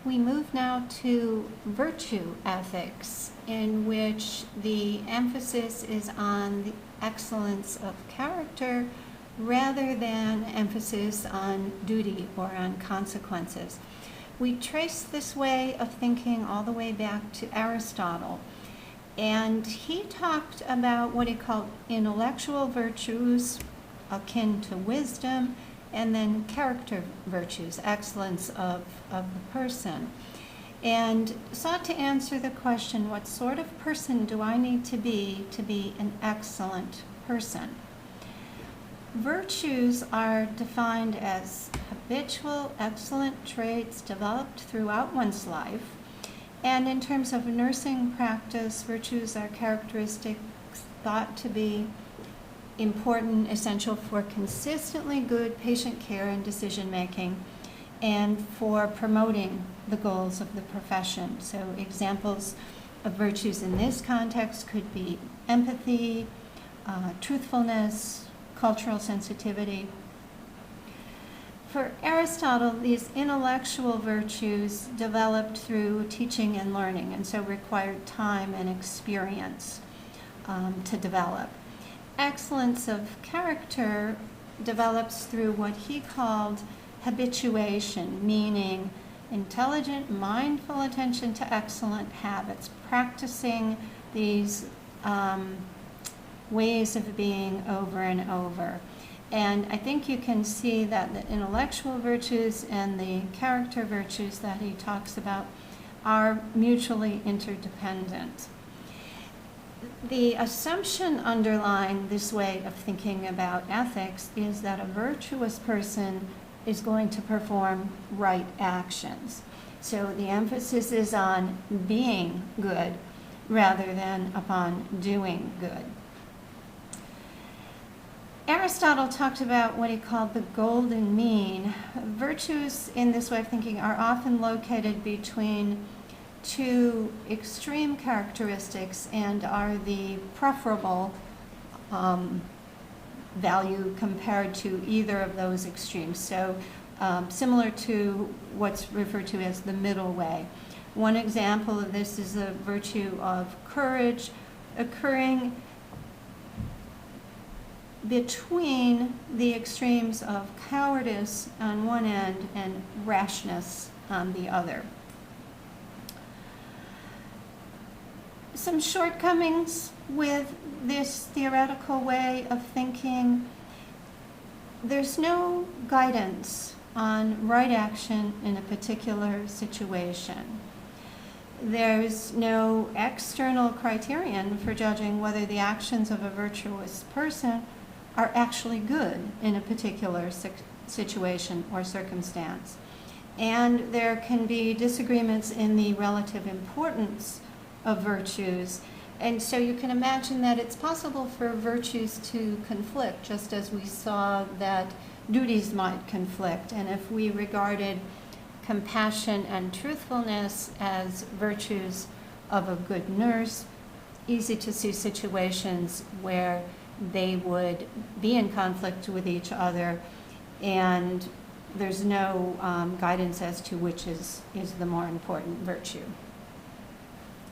We move now to virtue ethics, in which the emphasis is on the excellence of character rather than emphasis on duty or on consequences. We trace this way of thinking all the way back to Aristotle, and he talked about what he called intellectual virtues akin to wisdom, and then character virtues, excellence of the person, and sought to answer the question, what sort of person do I need to be an excellent person? Virtues are defined as habitual, excellent traits developed throughout one's life, and in terms of nursing practice, virtues are characteristics thought to be important, essential for consistently good patient care and decision making, and for promoting the goals of the profession. So examples of virtues in this context could be empathy, truthfulness, cultural sensitivity. For Aristotle, these intellectual virtues developed through teaching and learning, and so required time and experience to develop. Excellence of character develops through what he called habituation, meaning intelligent, mindful attention to excellent habits, practicing these ways of being over and over. And I think you can see that the intellectual virtues and the character virtues that he talks about are mutually interdependent. The assumption underlying this way of thinking about ethics is that a virtuous person is going to perform right actions. So the emphasis is on being good rather than upon doing good. Aristotle talked about what he called the golden mean. Virtues in this way of thinking are often located between two extreme characteristics and are the preferable value compared to either of those extremes. So similar to what's referred to as the middle way. One example of this is the virtue of courage occurring between the extremes of cowardice on one end and rashness on the other. Some shortcomings with this theoretical way of thinking: there's no guidance on right action in a particular situation. There's no external criterion for judging whether the actions of a virtuous person are actually good in a particular situation or circumstance. And there can be disagreements in the relative importance of virtues. And so you can imagine that it's possible for virtues to conflict, just as we saw that duties might conflict. And if we regarded compassion and truthfulness as virtues of a good nurse, easy to see situations where they would be in conflict with each other, and there's no guidance as to which is the more important virtue.